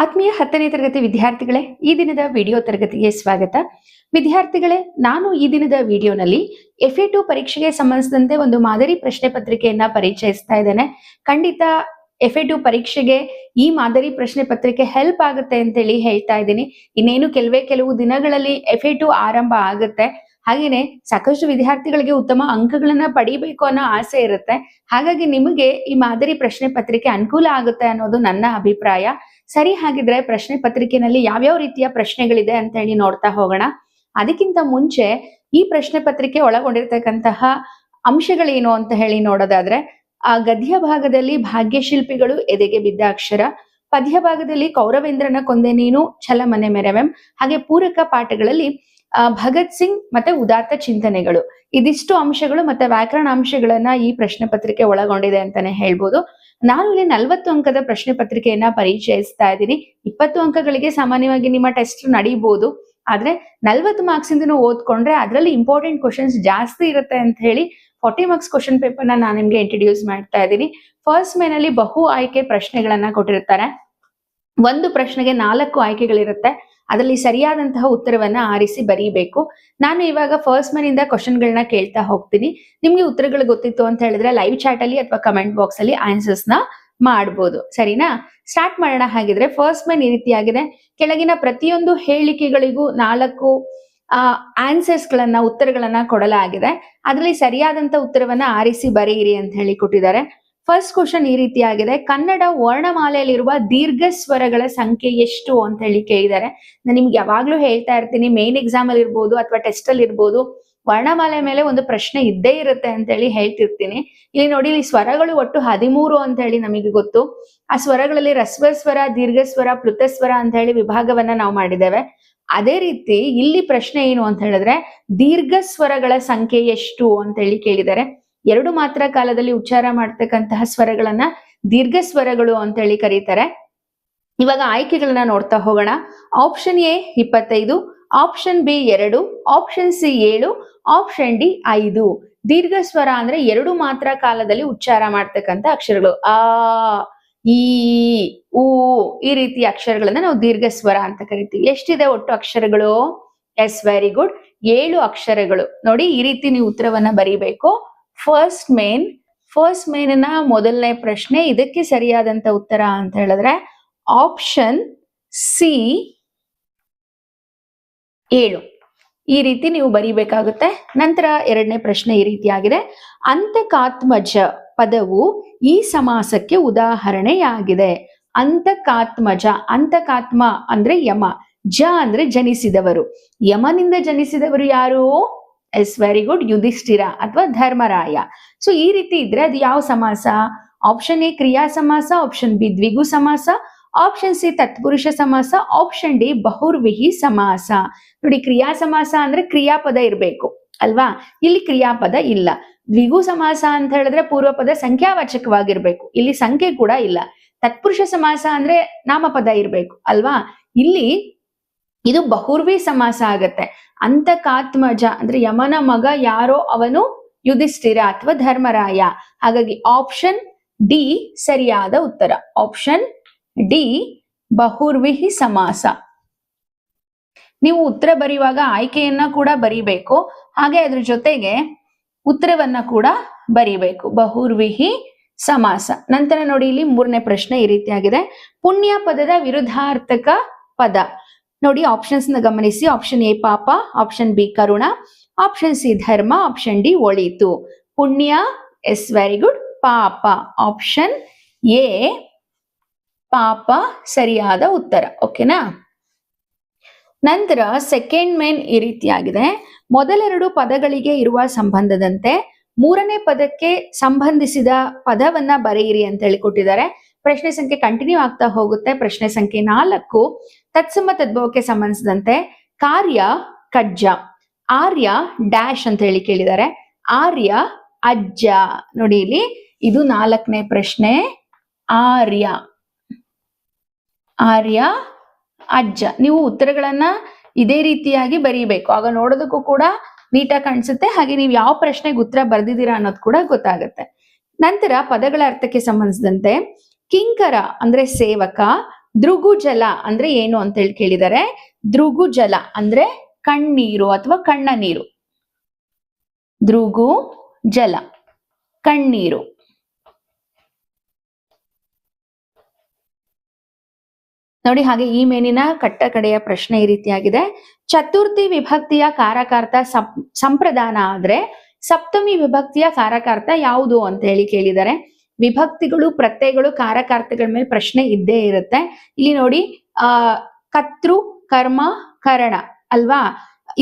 ಆತ್ಮೀಯ 10ನೇ ತರಗತಿ ವಿದ್ಯಾರ್ಥಿಗಳೇ, ಈ ದಿನದ ವಿಡಿಯೋ ತರಗತಿಗೆ ಸ್ವಾಗತ. ವಿದ್ಯಾರ್ಥಿಗಳೇ, ನಾನು ಈ ದಿನದ ವಿಡಿಯೋನಲ್ಲಿ FA2 ಪರೀಕ್ಷೆಗೆ ಸಂಬಂಧಿಸಿದಂತೆ ಒಂದು ಮಾದರಿ ಪ್ರಶ್ನೆ ಪತ್ರಿಕೆಯನ್ನ ಪರಿಚಯಿಸ್ತಾ ಇದ್ದೇನೆ. ಖಂಡಿತ FA2 ಪರೀಕ್ಷೆಗೆ ಈ ಮಾದರಿ ಪ್ರಶ್ನೆ ಪತ್ರಿಕೆ ಹೆಲ್ಪ್ ಆಗುತ್ತೆ ಅಂತೇಳಿ ಹೇಳ್ತಾ ಇದ್ದೀನಿ. ಇನ್ನೇನು ಕೆಲವು ದಿನಗಳಲ್ಲಿ FA2 ಆರಂಭ ಆಗುತ್ತೆ. ಹಾಗೇನೆ ಸಾಕಷ್ಟು ವಿದ್ಯಾರ್ಥಿಗಳಿಗೆ ಉತ್ತಮ ಅಂಕಗಳನ್ನ ಪಡಿಬೇಕು ಅನ್ನೋ ಆಸೆ ಇರುತ್ತೆ. ಹಾಗಾಗಿ ನಿಮಗೆ ಈ ಮಾದರಿ ಪ್ರಶ್ನೆ ಪತ್ರಿಕೆ ಅನುಕೂಲ ಆಗುತ್ತೆ ಅನ್ನೋದು ನನ್ನ ಅಭಿಪ್ರಾಯ. ಸರಿ, ಹಾಗಿದ್ರೆ ಪ್ರಶ್ನೆ ಪತ್ರಿಕೆನಲ್ಲಿ ಯಾವ್ಯಾವ ರೀತಿಯ ಪ್ರಶ್ನೆಗಳಿದೆ ಅಂತ ಹೇಳಿ ನೋಡ್ತಾ ಹೋಗೋಣ. ಅದಕ್ಕಿಂತ ಮುಂಚೆ ಈ ಪ್ರಶ್ನೆ ಪತ್ರಿಕೆ ಒಳಗೊಂಡಿರ್ತಕ್ಕಂತಹ ಅಂಶಗಳೇನು ಅಂತ ಹೇಳಿ ನೋಡೋದಾದ್ರೆ, ಆ ಗದ್ಯ ಭಾಗದಲ್ಲಿ ಭಾಗ್ಯಶಿಲ್ಪಿಗಳು ಎದೆಗೆ ಬಿದ್ದ ಅಕ್ಷರ, ಪದ್ಯ ಭಾಗದಲ್ಲಿ ಕೌರವೇಂದ್ರನ ಕೊಂದೆ ನೀನು ಛಲಮನೆ ಮೆರವೆಂ, ಹಾಗೆ ಪೂರಕ ಪಾಠಗಳಲ್ಲಿ ಭಗತ್ ಸಿಂಗ್ ಮತ್ತೆ ಉದಾತ್ತ ಚಿಂತನೆಗಳು, ಇದಿಷ್ಟು ಅಂಶಗಳು ಮತ್ತೆ ವ್ಯಾಕರಣ ಅಂಶಗಳನ್ನ ಈ ಪ್ರಶ್ನೆ ಪತ್ರಿಕೆ ಒಳಗೊಂಡಿದೆ ಅಂತಾನೆ ಹೇಳ್ಬೋದು. ನಾನು ಇಲ್ಲಿ 40 ಅಂಕದ ಪ್ರಶ್ನೆ ಪತ್ರಿಕೆಯನ್ನ ಪರಿಚಯಿಸ್ತಾ ಇದ್ದೀನಿ. 20 ಅಂಕಗಳಿಗೆ ಸಾಮಾನ್ಯವಾಗಿ ನಿಮ್ಮ ಟೆಸ್ಟ್ ನಡೀಬಹುದು. ಆದ್ರೆ 40 ಮಾರ್ಕ್ಸ್ ಇಂದ ಓದ್ಕೊಂಡ್ರೆ ಅದರಲ್ಲಿ ಇಂಪಾರ್ಟೆಂಟ್ ಕ್ವಶನ್ಸ್ ಜಾಸ್ತಿ ಇರುತ್ತೆ ಅಂತ ಹೇಳಿ 40 ಮಾರ್ಕ್ಸ್ ಕ್ವಶನ್ ಪೇಪರ್ ನಾನು ನಿಮ್ಗೆ ಇಂಟ್ರೊಡ್ಯೂಸ್ ಮಾಡ್ತಾ ಇದ್ದೀನಿ. ಫಸ್ಟ್ ಮೇನಲ್ಲಿ ಬಹು ಆಯ್ಕೆ ಪ್ರಶ್ನೆಗಳನ್ನ ಕೊಟ್ಟಿರ್ತಾರೆ. ಒಂದು ಪ್ರಶ್ನೆಗೆ 4 ಆಯ್ಕೆಗಳಿರುತ್ತೆ. ಅದರಲ್ಲಿ ಸರಿಯಾದಂತಹ ಉತ್ತರವನ್ನ ಆರಿಸಿ ಬರೀಬೇಕು. ನಾನು ಇವಾಗ ಫಸ್ಟ್ ಮೇನಿಂದ ಕ್ವಶನ್ಗಳನ್ನ ಕೇಳ್ತಾ ಹೋಗ್ತೀನಿ. ನಿಮ್ಗೆ ಉತ್ತರಗಳು ಗೊತ್ತಿತ್ತು ಅಂತ ಹೇಳಿದ್ರೆ ಲೈವ್ ಚಾಟ್ ಅಲ್ಲಿ ಅಥವಾ ಕಮೆಂಟ್ ಬಾಕ್ಸ್ ಅಲ್ಲಿ ಆನ್ಸರ್ಸ್ ನ ಮಾಡ್ಬೋದು. ಸರಿನಾ? ಸ್ಟಾರ್ಟ್ ಮಾಡೋಣ. ಹಾಗಿದ್ರೆ ಫಸ್ಟ್ ಮೇನ್ ಈ ರೀತಿಯಾಗಿದೆ. ಕೆಳಗಿನ ಪ್ರತಿಯೊಂದು ಹೇಳಿಕೆಗಳಿಗೂ 4 ಆನ್ಸರ್ಸ್ ಗಳನ್ನ, ಉತ್ತರಗಳನ್ನ ಕೊಡಲಾಗಿದೆ. ಅದರಲ್ಲಿ ಸರಿಯಾದಂತ ಉತ್ತರವನ್ನ ಆರಿಸಿ ಬರೆಯಿರಿ ಅಂತ ಹೇಳಿ ಕೊಟ್ಟಿದ್ದಾರೆ. ಫಸ್ಟ್ ಕ್ವಶನ್ ಈ ರೀತಿಯಾಗಿದೆ. ಕನ್ನಡ ವರ್ಣಮಾಲೆಯಲ್ಲಿರುವ ದೀರ್ಘ ಸ್ವರಗಳ ಸಂಖ್ಯೆ ಎಷ್ಟು ಅಂತ ಹೇಳಿ ಕೇಳಿದ್ದಾರೆ. ನಾನು ನಿಮ್ಗೆ ಯಾವಾಗ್ಲೂ ಹೇಳ್ತಾ ಇರ್ತೀನಿ, ಮೇನ್ ಎಕ್ಸಾಮ್ ಅಲ್ಲಿ ಇರ್ಬೋದು ಅಥವಾ ಟೆಸ್ಟ್ ಅಲ್ಲಿ ಇರ್ಬೋದು, ವರ್ಣಮಾಲೆ ಮೇಲೆ ಒಂದು ಪ್ರಶ್ನೆ ಇದ್ದೇ ಇರುತ್ತೆ ಅಂತ ಹೇಳಿ ಹೇಳ್ತಿರ್ತೀನಿ. ಇಲ್ಲಿ ನೋಡಿ, ಇಲ್ಲಿ ಸ್ವರಗಳು ಒಟ್ಟು 13 ಅಂತ ಹೇಳಿ ನಮಗೆ ಗೊತ್ತು. ಆ ಸ್ವರಗಳಲ್ಲಿ ರಸ್ವ ಸ್ವರ, ದೀರ್ಘ ಸ್ವರ, ಪ್ಲುತ ಸ್ವರ ಅಂತ ಹೇಳಿ ವಿಭಾಗವನ್ನ ನಾವು ಮಾಡಿದ್ದೇವೆ. ಅದೇ ರೀತಿ ಇಲ್ಲಿ ಪ್ರಶ್ನೆ ಏನು ಅಂತ ಹೇಳಿದ್ರೆ, ದೀರ್ಘ ಸ್ವರಗಳ ಸಂಖ್ಯೆ ಎಷ್ಟು ಅಂತ ಹೇಳಿ ಕೇಳಿದ್ದಾರೆ. 2 ಮಾತ್ರ ಕಾಲದಲ್ಲಿ ಉಚ್ಚಾರ ಮಾಡ್ತಕ್ಕಂತಹ ಸ್ವರಗಳನ್ನ ದೀರ್ಘ ಸ್ವರಗಳು ಅಂತ ಹೇಳಿ ಕರೀತಾರೆ. ಇವಾಗ ಆಯ್ಕೆಗಳನ್ನ ನೋಡ್ತಾ ಹೋಗೋಣ. Option A 25, option B 2, option C 7, option D 5. ದೀರ್ಘ ಸ್ವರ ಅಂದ್ರೆ 2 ಮಾತ್ರ ಕಾಲದಲ್ಲಿ ಉಚ್ಚಾರ ಮಾಡ್ತಕ್ಕಂಥ ಅಕ್ಷರಗಳು. ಆ, ಈ, ಊ, ಈ ರೀತಿ ಅಕ್ಷರಗಳನ್ನ ನಾವು ದೀರ್ಘ ಸ್ವರ ಅಂತ ಕರಿತೀವಿ. ಎಷ್ಟಿದೆ ಒಟ್ಟು ಅಕ್ಷರಗಳು? ಎಸ್, ವೆರಿ ಗುಡ್, 7 ಅಕ್ಷರಗಳು. ನೋಡಿ, ಈ ರೀತಿ ನೀವು ಉತ್ತರವನ್ನ ಬರೀಬೇಕು. ಫಸ್ಟ್ ಮೇನ್ ನ ಮೊದಲನೇ ಪ್ರಶ್ನೆ, ಇದಕ್ಕೆ ಸರಿಯಾದಂತ ಉತ್ತರ ಅಂತ ಹೇಳಿದ್ರೆ ಆಪ್ಷನ್ ಸಿ 7. ಈ ರೀತಿ ನೀವು ಬರೀಬೇಕಾಗುತ್ತೆ. ನಂತರ ಎರಡನೇ ಪ್ರಶ್ನೆ ಈ ರೀತಿಯಾಗಿದೆ. ಅಂತಕಾತ್ಮಜ ಪದವು ಈ ಸಮಾಸಕ್ಕೆ ಉದಾಹರಣೆಯಾಗಿದೆ. ಅಂತಕಾತ್ಮಜ, ಅಂತಕಾತ್ಮ ಅಂದ್ರೆ ಯಮ, ಜ ಅಂದ್ರೆ ಜನಿಸಿದವರು. ಯಮನಿಂದ ಜನಿಸಿದವರು ಯಾರು? ಎಸ್, ವೆರಿ ಗುಡ್, ಯುಧಿಷ್ಠಿರ ಅಥವಾ ಧರ್ಮರಾಯ. ಸೊ ಈ ರೀತಿ ಇದ್ರೆ ಅದು ಯಾವ ಸಮಾಸ? ಆಪ್ಷನ್ ಎ ಕ್ರಿಯಾ ಸಮಾಸ, ಆಪ್ಷನ್ ಬಿ ದ್ವಿಗು ಸಮಾಸ, ಆಪ್ಷನ್ ಸಿ ತತ್ಪುರುಷ ಸಮಾಸ, ಆಪ್ಷನ್ ಡಿ ಬಹುರ್ವಿಹಿ ಸಮಾಸ. ನೋಡಿ, ಕ್ರಿಯಾ ಸಮಾಸ ಅಂದ್ರೆ ಕ್ರಿಯಾಪದ ಇರ್ಬೇಕು ಅಲ್ವಾ? ಇಲ್ಲಿ ಕ್ರಿಯಾಪದ ಇಲ್ಲ. ದ್ವಿಗು ಸಮಾಸ ಅಂತ ಹೇಳಿದ್ರೆ ಪೂರ್ವಪದ ಸಂಖ್ಯಾವಾಚಕವಾಗಿರ್ಬೇಕು. ಇಲ್ಲಿ ಸಂಖ್ಯೆ ಕೂಡ ಇಲ್ಲ. ತತ್ಪುರುಷ ಸಮಾಸ ಅಂದ್ರೆ ನಾಮಪದ ಇರ್ಬೇಕು ಅಲ್ವಾ? ಇಲ್ಲಿ ಇದು ಬಹುರ್ವಿ ಸಮಾಸ ಆಗತ್ತೆ. ಅಂತಕಾತ್ಮಜ ಅಂದ್ರೆ ಯಮನ ಮಗ ಯಾರೋ ಅವನು ಯುಧಿಷ್ಠಿರ ಅಥವಾ ಧರ್ಮರಾಯ. ಹಾಗಾಗಿ ಆಪ್ಷನ್ ಡಿ ಸರಿಯಾದ ಉತ್ತರ. ಆಪ್ಷನ್ ಡಿ ಬಹುರ್ವಿಹಿ ಸಮಾಸ. ನೀವು ಉತ್ತರ ಬರೆಯುವಾಗ ಆಯ್ಕೆಯನ್ನ ಕೂಡ ಬರಿಬೇಕು, ಹಾಗೆ ಅದ್ರ ಜೊತೆಗೆ ಉತ್ತರವನ್ನ ಕೂಡ ಬರಿಬೇಕು. ಬಹುರ್ವಿಹಿ ಸಮಾಸ. ನಂತರ ನೋಡಿ, ಇಲ್ಲಿ ಮೂರನೇ ಪ್ರಶ್ನೆ ಈ ರೀತಿಯಾಗಿದೆ. ಪುಣ್ಯ ಪದದ ವಿರುದ್ಧಾರ್ಥಕ ಪದ. ನೋಡಿ, ಆಪ್ಷನ್ಸ್ ನ ಗಮನಿಸಿ. ಆಪ್ಷನ್ ಎ ಪಾಪ, ಆಪ್ಷನ್ ಬಿ ಕರುಣ, ಆಪ್ಷನ್ ಸಿ ಧರ್ಮ, ಆಪ್ಷನ್ ಡಿ ಒಳಿತು. ಪುಣ್ಯ, ಎಸ್, ವೆರಿ ಗುಡ್, ಪಾಪ. ಆಪ್ಷನ್ ಎ ಪಾಪ ಸರಿಯಾದ ಉತ್ತರ. ಓಕೆನಾ? ನಂತರ ಸೆಕೆಂಡ್ ಮೇನ್ ಈ ರೀತಿಯಾಗಿದೆ. ಮೊದಲೆರಡು ಪದಗಳಿಗೆ ಇರುವ ಸಂಬಂಧದಂತೆ ಮೂರನೇ ಪದಕ್ಕೆ ಸಂಬಂಧಿಸಿದ ಪದವನ್ನ ಬರೆಯಿರಿ ಅಂತ ಹೇಳಿ ಕೊಟ್ಟಿದ್ದಾರೆ. ಪ್ರಶ್ನೆ ಸಂಖ್ಯೆ ಕಂಟಿನ್ಯೂ ಆಗ್ತಾ ಹೋಗುತ್ತೆ. ಪ್ರಶ್ನೆ ಸಂಖ್ಯೆ 4, ತತ್ಸಮ ತದ್ಭವಕ್ಕೆ ಸಂಬಂಧಿಸಿದಂತೆ ಕಾರ್ಯ ಕಜ್ಜ, ಆರ್ಯ ಡ್ಯಾಶ್ ಅಂತ ಹೇಳಿ ಕೇಳಿದ್ದಾರೆ. ಆರ್ಯ ಅಜ್ಜ. ನೋಡಿ, ಇಲ್ಲಿ ಇದು 4ನೇ ಪ್ರಶ್ನೆ. ಆರ್ಯ ಅಜ್ಜ. ನೀವು ಉತ್ತರಗಳನ್ನ ಇದೇ ರೀತಿಯಾಗಿ ಬರೀಬೇಕು. ಆಗ ನೋಡೋದಕ್ಕೂ ಕೂಡ ನೀಟಾಗಿ ಕಾಣಿಸುತ್ತೆ. ಹಾಗೆ ನೀವು ಯಾವ ಪ್ರಶ್ನೆಗೆ ಉತ್ತರ ಬರ್ದಿದ್ದೀರಾ ಅನ್ನೋದು ಕೂಡ ಗೊತ್ತಾಗುತ್ತೆ. ನಂತರ ಪದಗಳ ಅರ್ಥಕ್ಕೆ ಸಂಬಂಧಿಸಿದಂತೆ ಕಿಂಕರ ಅಂದ್ರೆ ಸೇವಕ, ದೃಗುಜಲ ಅಂದ್ರೆ ಏನು ಅಂತ ಹೇಳಿ ಕೇಳಿದರೆ, ದೃಗುಜಲ ಅಂದ್ರೆ ಕಣ್ಣೀರು ಅಥವಾ ಕಣ್ಣ ನೀರು. ದೃಗು ಜಲ ಕಣ್ಣೀರು. ನೋಡಿ, ಹಾಗೆ ಈ ಮೇಲಿನ ಕಟ್ಟ ಕಡೆಯ ಪ್ರಶ್ನೆ ಈ ರೀತಿಯಾಗಿದೆ. ಚತುರ್ಥಿ ವಿಭಕ್ತಿಯ ಕಾರಕಾರ್ಥ ಸಂಪ್ರದಾನ ಆದ್ರೆ ಸಪ್ತಮಿ ವಿಭಕ್ತಿಯ ಕಾರಕಾರ್ಥ ಯಾವುದು ಅಂತ ಹೇಳಿ ಕೇಳಿದ್ದಾರೆ. ವಿಭಕ್ತಿಗಳು, ಪ್ರತ್ಯಯಗಳು, ಕಾರಕಾರ್ಥಗಳ ಮೇಲೆ ಪ್ರಶ್ನೆ ಇದ್ದೇ ಇರುತ್ತೆ. ಇಲ್ಲಿ ನೋಡಿ, ಕರ್ತೃ, ಕರ್ಮ, ಕರಣ ಅಲ್ವಾ,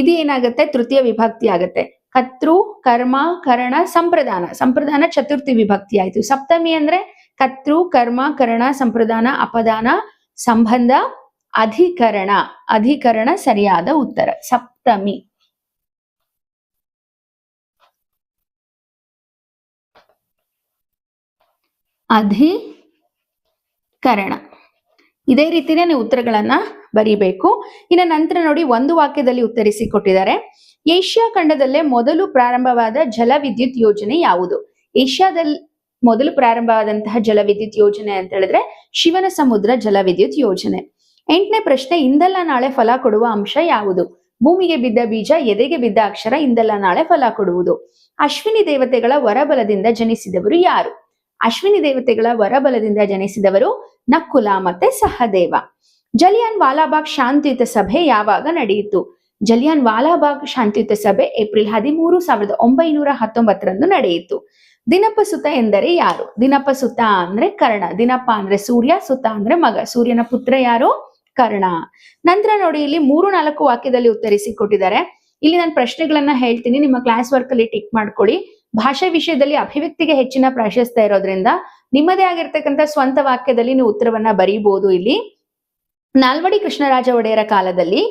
ಇದು ಏನಾಗುತ್ತೆ, ತೃತೀಯ ವಿಭಕ್ತಿ ಆಗುತ್ತೆ. ಕರ್ತೃ, ಕರ್ಮ, ಕರಣ, ಸಂಪ್ರದಾನ. ಸಂಪ್ರದಾನ ಚತುರ್ಥಿ ವಿಭಕ್ತಿ ಆಯ್ತು. ಸಪ್ತಮಿ ಅಂದ್ರೆ ಕರ್ತೃ, ಕರ್ಮ, ಕರಣ, ಸಂಪ್ರದಾನ, ಅಪದಾನ, ಸಂಬಂಧ, ಅಧಿಕರಣ. ಅಧಿಕರಣ ಸರಿಯಾದ ಉತ್ತರ, ಸಪ್ತಮಿ. ಅಧಿಕರಣ. ಇದೇ ರೀತಿನೇ ನೀವು ಉತ್ತರಗಳನ್ನ ಬರೀಬೇಕು. ಇನ್ನು ನಂತರ ನೋಡಿ, ಒಂದು ವಾಕ್ಯದಲ್ಲಿ ಉತ್ತರಿಸಿ ಕೊಟ್ಟಿದ್ದಾರೆ. ಏಷ್ಯಾ ಖಂಡದಲ್ಲೇ ಮೊದಲು ಪ್ರಾರಂಭವಾದ ಜಲವಿದ್ಯುತ್ ಯೋಜನೆ ಯಾವುದು? ಏಷ್ಯಾದಲ್ಲಿ ಮೊದಲು ಪ್ರಾರಂಭವಾದಂತಹ ಜಲವಿದ್ಯುತ್ ಯೋಜನೆ ಅಂತ ಹೇಳಿದ್ರೆ ಶಿವನ ಸಮುದ್ರ ಜಲವಿದ್ಯುತ್ ಯೋಜನೆ. 8ನೇ ಪ್ರಶ್ನೆ, ಇಂದಲ್ಲ ನಾಳೆ ಫಲ ಕೊಡುವ ಅಂಶ ಯಾವುದು? ಭೂಮಿಗೆ ಬಿದ್ದ ಬೀಜ, ಎದೆಗೆ ಬಿದ್ದ ಅಕ್ಷರ, ಇಂದಲ್ಲ ನಾಳೆ ಫಲ ಕೊಡುವುದು. ಅಶ್ವಿನಿ ದೇವತೆಗಳ ವರಬಲದಿಂದ ಜನಿಸಿದವರು ಯಾರು? ಅಶ್ವಿನಿ ದೇವತೆಗಳ ವರಬಲದಿಂದ ಜನಿಸಿದವರು ನಕುಲ ಮತ್ತೆ ಸಹದೇವ. ಜಲಿಯನ್ ವಾಲಾಬಾಗ್ ಶಾಂತಿಯುತ ಸಭೆ ಯಾವಾಗ ನಡೆಯಿತು? ಜಲಿಯನ್ ವಾಲಾಬಾಗ್ ಶಾಂತಿಯುತ ಸಭೆ ಏಪ್ರಿಲ್ 13, 1919 ನಡೆಯಿತು. ದಿನಪ ಸುತ ಎಂದರೆ ಯಾರು? ದಿನಪ ಸುತ ಅಂದ್ರೆ ಕರ್ಣ. ದಿನಪ ಅಂದ್ರೆ ಸೂರ್ಯ, ಸುತ ಅಂದ್ರೆ ಮಗ. ಸೂರ್ಯನ ಪುತ್ರ ಯಾರು? ಕರ್ಣ. ನಂತರ ನೋಡಿ, ಇಲ್ಲಿ 3-4 ವಾಕ್ಯದಲ್ಲಿ ಉತ್ತರಿಸಿ ಕೊಟ್ಟಿದ್ದಾರೆ. ಇಲ್ಲಿ ನಾನು ಪ್ರಶ್ನೆಗಳನ್ನ ಹೇಳ್ತೀನಿ, ನಿಮ್ಮ ಕ್ಲಾಸ್ ವರ್ಕ್ ಅಲ್ಲಿ ಟಿಕ್ ಮಾಡ್ಕೊಳ್ಳಿ. ಭಾಷೆ ವಿಷಯದಲ್ಲಿ ಅಭಿವ್ಯಕ್ತಿಗೆ ಹೆಚ್ಚಿನ ಪ್ರಾಶಸ್ತ್ಯ ಇರೋದ್ರಿಂದ ನಿಮ್ಮದೇ ಆಗಿರ್ತಕ್ಕಂಥ ಸ್ವಂತ ವಾಕ್ಯದಲ್ಲಿ ನೀವು ಉತ್ತರವನ್ನ ಬರೀಬಹುದು. ಇಲ್ಲಿ ನಾಲ್ವಡಿ ಕೃಷ್ಣರಾಜ ಒಡೆಯರ ಕಾಲದಲ್ಲಿ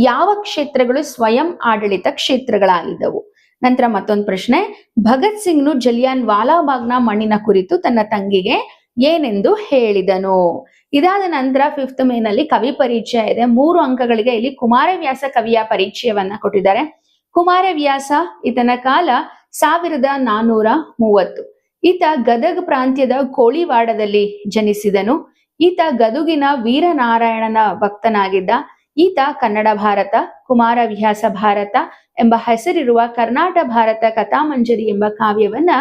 ಯಾವ ಕ್ಷೇತ್ರಗಳು ಸ್ವಯಂ ಆಡಳಿತ ಕ್ಷೇತ್ರಗಳಾಗಿದ್ದವು? ನಂತರ ಮತ್ತೊಂದು ಪ್ರಶ್ನೆ, ಭಗತ್ ಸಿಂಗ್ನು ಜಲಿಯನ್ ವಾಲಾಬಾಗ್ನ ಮಣ್ಣಿನ ಕುರಿತು ತನ್ನ ತಂಗಿಗೆ ಏನೆಂದು ಹೇಳಿದನು? ಇದಾದ ನಂತರ 5th ಮೇನಲ್ಲಿ ಕವಿ ಪರಿಚಯ ಇದೆ. 3 ಅಂಕಗಳಿಗೆ ಇಲ್ಲಿ ಕುಮಾರವ್ಯಾಸ ಕವಿಯ ಪರಿಚಯವನ್ನ ಕೊಟ್ಟಿದ್ದಾರೆ. ಕುಮಾರವ್ಯಾಸ, ಈತನ ಕಾಲ 1430. ಈತ ಗದಗ ಪ್ರಾಂತ್ಯದ ಕೋಳಿವಾಡದಲ್ಲಿ ಜನಿಸಿದನು. ಈತ ಗದುಗಿನ ವೀರನಾರಾಯಣನ ಭಕ್ತನಾಗಿದ್ದ. ಈತ ಕನ್ನಡ ಭಾರತ, ಕುಮಾರವ್ಯಾಸ ಭಾರತ ಎಂಬ ಹೆಸರಿರುವ ಕರ್ನಾಟ ಭಾರತ ಕಥಾಮಂಜರಿ ಎಂಬ ಕಾವ್ಯವನ್ನ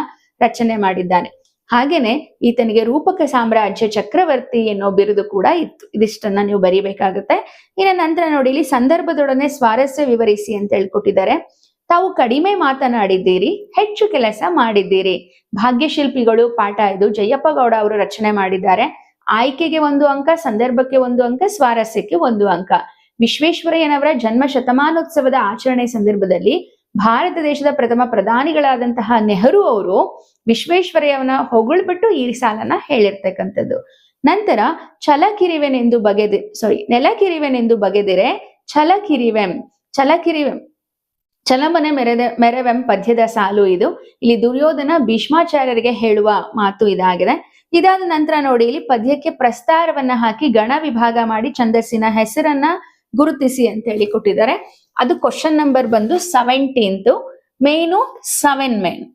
ರಚನೆ ಮಾಡಿದ್ದಾನೆ. ಹಾಗೇನೆ ಈತನಿಗೆ ರೂಪಕ ಸಾಮ್ರಾಜ್ಯ ಚಕ್ರವರ್ತಿ ಎನ್ನೋ ಬಿರುದು ಕೂಡ ಇತ್ತು. ಇದಿಷ್ಟನ್ನ ನೀವು ಬರೀಬೇಕಾಗುತ್ತೆ. ಇನ್ನು ನಂತರ ನೋಡಿ, ಇಲ್ಲಿ ಸಂದರ್ಭದೊಡನೆ ಸ್ವಾರಸ್ಯ ವಿವರಿಸಿ ಅಂತ ಹೇಳ್ಕೊಟ್ಟಿದ್ದಾರೆ. ತಾವು ಕಡಿಮೆ ಮಾತನಾಡಿದ್ದೀರಿ, ಹೆಚ್ಚು ಕೆಲಸ ಮಾಡಿದ್ದೀರಿ. ಭಾಗ್ಯಶಿಲ್ಪಿಗಳು ಪಾಠ ಇದು ಜಯಪ್ಪ ಗೌಡ ಅವರು ರಚನೆ ಮಾಡಿದ್ದಾರೆ. ಆಯ್ಕೆಗೆ 1 ಅಂಕ, ಸಂದರ್ಭಕ್ಕೆ 1 ಅಂಕ, ಸ್ವಾರಸ್ಯಕ್ಕೆ 1 ಅಂಕ. ವಿಶ್ವೇಶ್ವರಯ್ಯನವರ ಜನ್ಮ ಶತಮಾನೋತ್ಸವದ ಆಚರಣೆ ಸಂದರ್ಭದಲ್ಲಿ ಭಾರತ ದೇಶದ ಪ್ರಥಮ ಪ್ರಧಾನಿಗಳಾದಂತಹ ನೆಹರು ಅವರು ವಿಶ್ವೇಶ್ವರಯ್ಯನ ಹೊಗಳ್ಬಿಟ್ಟು ಈ ಸಾಲನ್ನ ಹೇಳಿರ್ತಕ್ಕಂಥದ್ದು. ನಂತರ ನೆಲಕಿರಿವೆನೆಂದು ಬಗೆದಿರೆ ಛಲಕಿರಿವೆಂ, ಚಲಮನೆ ಮೆರವೆಂ ಪದ್ಯದ ಸಾಲು ಇದು. ಇಲ್ಲಿ ದುರ್ಯೋಧನ ಭೀಷ್ಮಾಚಾರ್ಯರಿಗೆ ಹೇಳುವ ಮಾತು ಇದಾಗಿದೆ. ಇದಾದ ನಂತರ ನೋಡಿ, ಇಲ್ಲಿ ಪದ್ಯಕ್ಕೆ ಪ್ರಸ್ತಾರವನ್ನ ಹಾಕಿ ಗಣ ವಿಭಾಗ ಮಾಡಿ ಛಂದಸ್ಸಿನ ಹೆಸರನ್ನ ಗುರುತಿಸಿ ಅಂತ ಹೇಳಿ ಕೊಟ್ಟಿದ್ದಾರೆ. ಅದು ಕ್ವಶನ್ ನಂಬರ್ ಬಂದು 17th ಮೇನು 7 ಮೇನ್.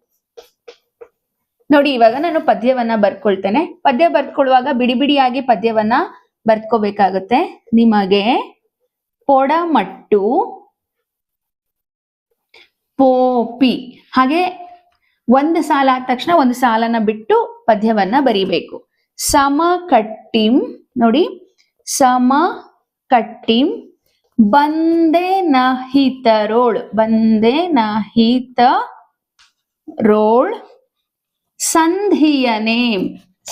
ನೋಡಿ, ಇವಾಗ ನಾನು ಪದ್ಯವನ್ನ ಬರ್ಕೊಳ್ತೇನೆ. ಪದ್ಯ ಬರ್ಕೊಳ್ಳುವಾಗ ಬಿಡಿ ಬಿಡಿಯಾಗಿ ಪದ್ಯವನ್ನ ಬರ್ಕೋಬೇಕಾಗುತ್ತೆ. ನಿಮಗೆ ಪೊಡಮಟ್ಟು ಪೋಪಿ, ಹಾಗೆ 1 ಸಾಲ ಆದ ತಕ್ಷಣ 1 ಸಾಲನ್ನ ಬಿಟ್ಟು ಪದ್ಯವನ್ನ ಬರೀಬೇಕು. ಸಮಕಟ್ಟಿಂ, ನೋಡಿ, ಸಮಕಟ್ಟಿಂ ಬಂದೆ ನಹಿತರೋಳ್, ಬಂದೆ ನಹಿತರೋಳ್ ಸಂಧಿಯನೇಂ,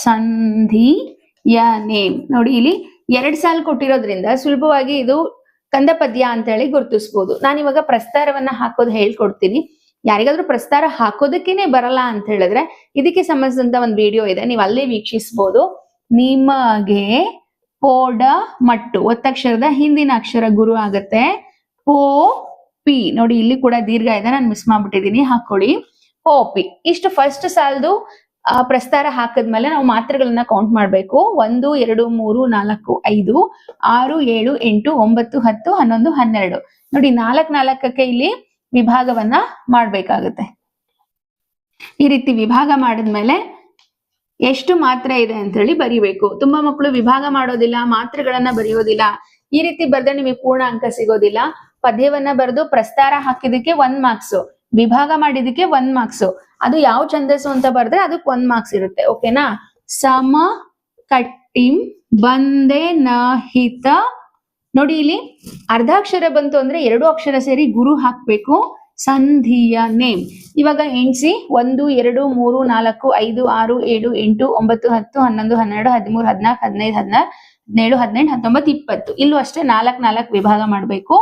ಸಂಧಿಯನೇಂ. ನೋಡಿ, ಇಲ್ಲಿ 2 ಸಾಲು ಕೊಟ್ಟಿರೋದ್ರಿಂದ ಸುಲಭವಾಗಿ ಇದು ಕಂದ ಪದ್ಯ ಅಂತ ಹೇಳಿ ಗುರುತಿಸ್ಬೋದು. ನಾನಿವಾಗ ಪ್ರಸ್ತಾರವನ್ನ ಹಾಕೋದು ಹೇಳ್ಕೊಡ್ತೀನಿ. ಯಾರಿಗಾದ್ರೂ ಪ್ರಸ್ತಾರ ಹಾಕೋದಕ್ಕೇನೆ ಬರಲ್ಲ ಅಂತ ಹೇಳಿದ್ರೆ ಇದಕ್ಕೆ ಸಂಬಂಧಿಸಿದಂತ ಒಂದು ವಿಡಿಯೋ ಇದೆ, ನೀವು ಅಲ್ಲೇ ವೀಕ್ಷಿಸಬಹುದು. ನಿಮಗೆ ಪೋಡ ಮಟ್ಟು, ಒತ್ತಕ್ಷರದ ಹಿಂದಿನ ಅಕ್ಷರ ಗುರು ಆಗತ್ತೆ. ಪೋ ಪಿ, ನೋಡಿ ಇಲ್ಲಿ ಕೂಡ ದೀರ್ಘ ಇದೆ, ನಾನು ಮಿಸ್ ಮಾಡ್ಬಿಟ್ಟಿದೀನಿ, ಹಾಕೊಳ್ಳಿ. ಪೋಪಿ. ಇಷ್ಟು ಫಸ್ಟ್ ಸಾಲದು ಪ್ರಸ್ತಾರ ಹಾಕದ್ಮೇಲೆ ನಾವು ಮಾತ್ರೆಗಳನ್ನ ಕೌಂಟ್ ಮಾಡ್ಬೇಕು. 1 2 3 4 5 6 7 8 9 10 11 12. ನೋಡಿ, 4 ಇಲ್ಲಿ ವಿಭಾಗವನ್ನ ಮಾಡ್ಬೇಕಾಗತ್ತೆ. ಈ ರೀತಿ ವಿಭಾಗ ಮಾಡಿದ್ಮೇಲೆ ಎಷ್ಟು ಮಾತ್ರೆ ಇದೆ ಅಂತ ಹೇಳಿ ಬರಿಬೇಕು. ತುಂಬಾ ಮಕ್ಕಳು ವಿಭಾಗ ಮಾಡೋದಿಲ್ಲ, ಮಾತ್ರೆಗಳನ್ನ ಬರೆಯೋದಿಲ್ಲ. ಈ ರೀತಿ ಬರ್ದ್ರೆ ನಿಮಗೆ ಪೂರ್ಣ ಅಂಕ ಸಿಗೋದಿಲ್ಲ. ಪದ್ಯವನ್ನ ಬರೆದು ಪ್ರಸ್ತಾರ ಹಾಕಿದಕ್ಕೆ 1 ಮಾರ್ಕ್ಸ್, ವಿಭಾಗ ಮಾಡಿದಕ್ಕೆ 1 ಮಾರ್ಕ್ಸ್. ಅದು ಯಾವ ಛಂದಸ್ಸು ಅಂತ ಬರ್ದ್ರೆ ಅದಕ್ಕೆ 1 ಮಾರ್ಕ್ಸ್ ಇರುತ್ತೆ. ಓಕೆನಾ? ಸಮ ಕಟ್ಟಿಂ ಬಂದೆ ನಹಿತ. ನೋಡಿ ಇಲ್ಲಿ ಅರ್ಧಾಕ್ಷರ ಬಂತು ಅಂದ್ರೆ 2 ಅಕ್ಷರ ಸೇರಿ ಗುರು ಹಾಕ್ಬೇಕು. ಸಂಧಿಯ ನೇಮ್. ಇವಾಗ ಎಣ್ಸಿ 1 2 3 4 5 6 7 8 9 10 11 12 13 14 15 16 17 18 19 20. ಇಲ್ಲೂ ಅಷ್ಟೇ 4 ವಿಭಾಗ ಮಾಡಬೇಕು.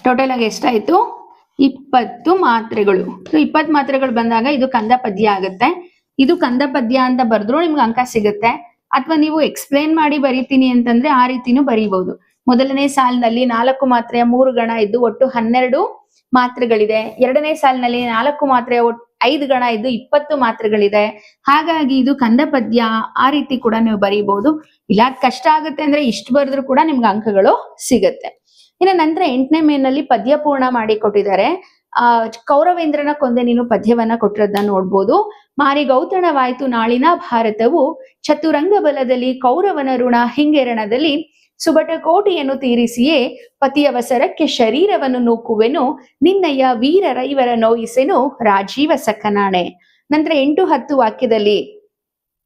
ಟೋಟಲ್ ಆಗಿ ಎಷ್ಟಾಯ್ತು? 20 ಮಾತ್ರೆಗಳು. 20 ಮಾತ್ರೆಗಳು ಬಂದಾಗ ಇದು ಕಂದ ಪದ್ಯ ಆಗುತ್ತೆ. ಇದು ಕಂದ ಪದ್ಯ ಅಂತ ಬರೆದ್ರು ನಿಮ್ಗೆ ಅಂಕ ಸಿಗುತ್ತೆ. ಅಥವಾ ನೀವು ಎಕ್ಸ್ಪ್ಲೇನ್ ಮಾಡಿ ಬರೀತೀನಿ ಅಂತಂದ್ರೆ ಆ ರೀತಿನೂ ಬರೀಬಹುದು. ಮೊದಲನೇ ಸಾಲಿನಲ್ಲಿ 4 ಮಾತ್ರೆಯ 3 ಗಣ ಇದ್ದು ಒಟ್ಟು 12 ಮಾತ್ರೆಗಳಿದೆ. ಎರಡನೇ ಸಾಲಿನಲ್ಲಿ 4 ಮಾತ್ರೆಯ 5 ಗಣ ಇದ್ದು 20 ಮಾತ್ರೆಗಳಿದೆ. ಹಾಗಾಗಿ ಇದು ಕಂದ ಪದ್ಯ. ಆ ರೀತಿ ಕೂಡ ನೀವು ಬರೀಬಹುದು. ಇಲ್ಲ ಕಷ್ಟ ಆಗುತ್ತೆ ಅಂದ್ರೆ ಇಷ್ಟು ಬರೆದ್ರು ಕೂಡ ನಿಮ್ಗೆ ಅಂಕಗಳು ಸಿಗುತ್ತೆ. ಇನ್ನು ನಂತರ 8ನೇ ಮೇನಲ್ಲಿ ಪದ್ಯ ಪೂರ್ಣ ಮಾಡಿ ಕೊಟ್ಟಿದ್ದಾರೆ. ಕೌರವೇಂದ್ರನ ಕೊಂದೆ ನೀನು ಪದ್ಯವನ್ನ ಕೊಟ್ಟಿರೋದನ್ನ ನೋಡ್ಬೋದು. ಮಾರಿ ಗೌತಣವಾಯ್ತು ನಾಳಿನ ಭಾರತವು, ಚತುರಂಗ ಬಲದಲ್ಲಿ ಕೌರವನ ಋಣ ಹಿಂಗೆರಣದಲ್ಲಿ, ಸುಬಟ ಕೋಟಿಯನ್ನು ತೀರಿಸಿಯೇ ಪತಿಯವಸರಕ್ಕೆ ಶರೀರವನ್ನು ನೂಕುವೆನು, ನಿನ್ನಯ್ಯ ವೀರರ ಇವರ ನೋಯಿಸೆನು ರಾಜೀವ ಸಖನಾಣೆ. ನಂತರ 8, 10 ವಾಕ್ಯದಲ್ಲಿ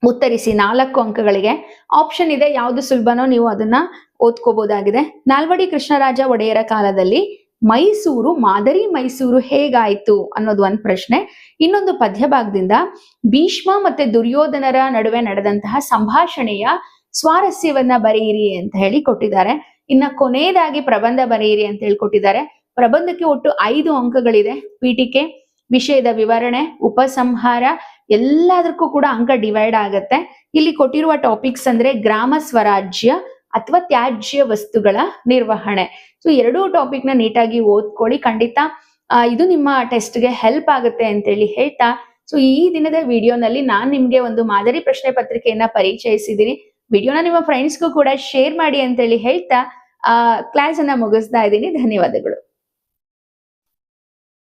ಉತ್ತರಿಸಿ 4 ಅಂಕಗಳಿಗೆ. ಆಪ್ಷನ್ ಇದೆ, ಯಾವ್ದು ಸುಲಭನೋ ನೀವು ಅದನ್ನ ಓದ್ಕೋಬಹುದಾಗಿದೆ. ನಾಲ್ವಡಿ ಕೃಷ್ಣರಾಜ ಒಡೆಯರ ಕಾಲದಲ್ಲಿ ಮೈಸೂರು ಮಾದರಿ ಮೈಸೂರು ಹೇಗಾಯ್ತು ಅನ್ನೋದು ಒಂದ್ ಪ್ರಶ್ನೆ. ಇನ್ನೊಂದು ಪದ್ಯ ಭಾಗದಿಂದ ಭೀಷ್ಮ ಮತ್ತೆ ದುರ್ಯೋಧನರ ನಡುವೆ ನಡೆದಂತಹ ಸಂಭಾಷಣೆಯ ಸ್ವಾರಸ್ಯವನ್ನ ಬರೆಯಿರಿ ಅಂತ ಹೇಳಿ ಕೊಟ್ಟಿದ್ದಾರೆ. ಇನ್ನ ಕೊನೆಯದಾಗಿ ಪ್ರಬಂಧ ಬರೆಯಿರಿ ಅಂತ ಹೇಳಿ ಕೊಟ್ಟಿದ್ದಾರೆ. ಪ್ರಬಂಧಕ್ಕೆ ಒಟ್ಟು 5 ಅಂಕಗಳಿದೆ. ಪೀಠಿಕೆ, ವಿಷಯದ ವಿವರಣೆ, ಉಪಸಂಹಾರ ಎಲ್ಲದಕ್ಕೂ ಕೂಡ ಅಂಕ ಡಿವೈಡ್ ಆಗತ್ತೆ. ಇಲ್ಲಿ ಕೊಟ್ಟಿರುವ ಟಾಪಿಕ್ಸ್ ಅಂದ್ರೆ ಗ್ರಾಮ ಸ್ವರಾಜ್ಯ ಅಥವಾ ತ್ಯಾಜ್ಯ ವಸ್ತುಗಳ ನಿರ್ವಹಣೆ. ಸೊ 2 ಟಾಪಿಕ್ ನ ನೀಟಾಗಿ ಓದ್ಕೊಳ್ಳಿ. ಖಂಡಿತ ಇದು ನಿಮ್ಮ ಟೆಸ್ಟ್ಗೆ ಹೆಲ್ಪ್ ಆಗುತ್ತೆ ಅಂತೇಳಿ ಹೇಳ್ತಾ, ಸೊ ಈ ದಿನದ ವಿಡಿಯೋನಲ್ಲಿ ನಾನು ನಿಮ್ಗೆ ಒಂದು ಮಾದರಿ ಪ್ರಶ್ನೆ ಪತ್ರಿಕೆಯನ್ನ ಪರಿಚಯಿಸಿದ್ದೀನಿ. ವಿಡಿಯೋನ ನಿಮ್ಮ ಫ್ರೆಂಡ್ಸ್ಗೂ ಕೂಡ ಶೇರ್ ಮಾಡಿ ಅಂತೇಳಿ ಹೇಳ್ತಾ ಕ್ಲಾಸ್ ಅನ್ನ ಮುಗಿಸ್ತಾ ಇದ್ದೀನಿ. ಧನ್ಯವಾದಗಳು.